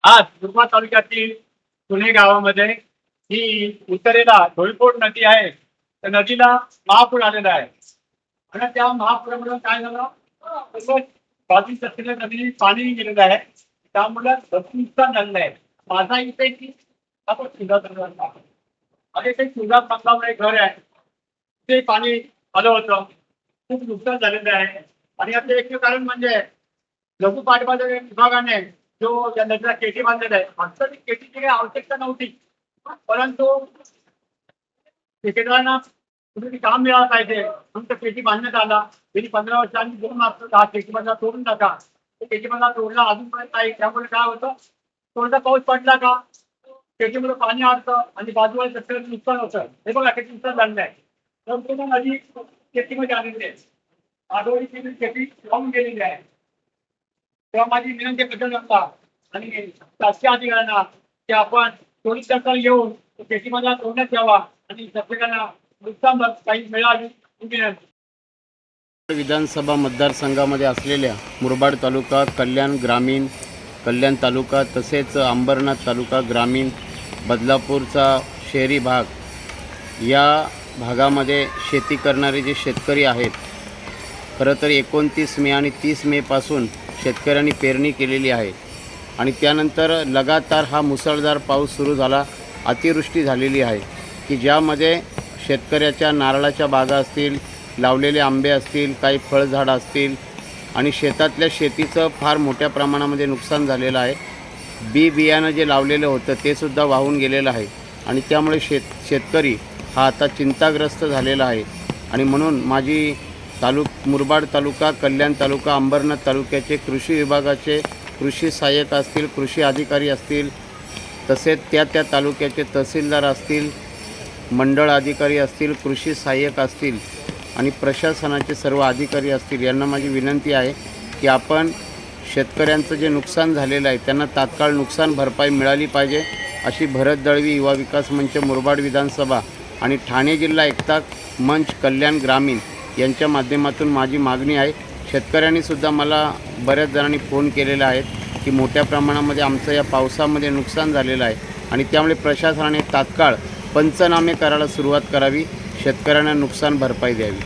आज मुरबाड तालुक्यातील पुणे गावामध्ये ही उत्तरेला धोळीफोड नदी आहे. त्या नदीला महापूर आलेला आहे आणि त्या महापुरामुळे काय झालं, बाजूस असलेल्या नदी पाणी गेलेलं आहे. त्यामुळे भरपूर नुकसान झालेलं आहे. माझा इथे की आपण सुद्धा आणि ते सुद्धा बांधल्यामुळे घर आहे ते पाणी आलं होतं. खूप नुकसान झालेलं आहे. आणि याचं एक कारण म्हणजे लघु पाटबंधारे विभागाने जो या नदीला केटी बांधलेला आहे. वास्तविक केटीची काही आवश्यकता नव्हती, परंतु ठेकेदारांना कुठेतरी काम मिळालं पाहिजे म्हणून पेटी बांधण्यात आला. गेली 15 वर्षांनी 2 मार्च हा केटी बांधा तोडून टाका. केटी बांधा तोडला अजूनपर्यंत नाही. त्यामुळे काय होतं, थोडासा पाऊस पडला का शेतीमध्ये पाणी आडतं आणि बाजूला शेतकऱ्यांचं नुकसान होतं. हे बघा किती नुकसान झालेलं आहे. संपूर्ण नदी शेतीमध्ये आलेली आहे. आठवडीची शेती वाहून गेलेली आहे. तेव्हा माझी विनंती करत असता आणि शासकीय अधिकाऱ्यांना की आपण त्वरित दखल घेऊन शेतीमध्ये तोडण्यात यावा आणि शेतकऱ्यांना नुकसान भरपाई मिळावी ही विनंती. विधानसभा मतदारसंघामध्ये असलेल्या मुरबाड तालुका, कल्याण ग्रामीण, कल्याण तालुका तसेच अंबरनाथ तालुका ग्रामीण, बदलापूरचा शहरी भाग, या भागामध्ये शेती करणारे जे शेतकरी आहेत, खरं तर 29 मे आणि 30 मेपासून शेतकऱ्यांनी पेरणी केलेली आहे आणि त्यानंतर लगातार हा मुसळधार पाऊस सुरू झाला. अतिवृष्टी झालेली आहे की ज्यामध्ये शेतकऱ्याच्या नारळाच्या बागा असतील, लावलेले आंबे असतील, काही फळझाडं असतील आणि शेतातल्या शेतीचं फार मोठ्या प्रमाणामध्ये नुकसान झालेलं आहे. बियाणं जे लावलेलं होतं ते सुद्धा वाहून गेलेलं आहे आणि त्यामुळे शेतकरी हा आता चिंताग्रस्त झालेला आहे. आणि म्हणून माझी मुरबाड तालुका, कल्याण तालुका, अंबरनाथ तालुक्याचे कृषी विभागाचे कृषी सहाय्यक असतील, कृषी अधिकारी असतील, तसेच त्या तालुक्याचे तहसीलदार असतील, मंडळ अधिकारी असतील, कृषी सहाय्यक असतील आणि प्रशासनाचे सर्व अधिकारी असतील, यांना माझी विनंती आहे की आपण शेतकऱ्यांचं जे नुकसान झालेलं आहे त्यांना तात्काळ नुकसान भरपाई मिळाली पाहिजे, अशी भरत दळवी युवा विकास मंच मुरबाड विधानसभा आणि ठाणे जिल्हा एकता मंच कल्याण ग्रामीण यांच्या माध्यमातून माझी मागणी आहे. शेतकऱ्यांनीसुद्धा मला बऱ्याच जणांनी फोन केलेला आहे की मोठ्या प्रमाणामध्ये आमचं या पावसामध्ये नुकसान झालेलं आहे आणि त्यामुळे प्रशासनाने तात्काळ पंचनामे करायला सुरुवात करावी, शेतकऱ्यांना नुकसान भरपाई द्यावी.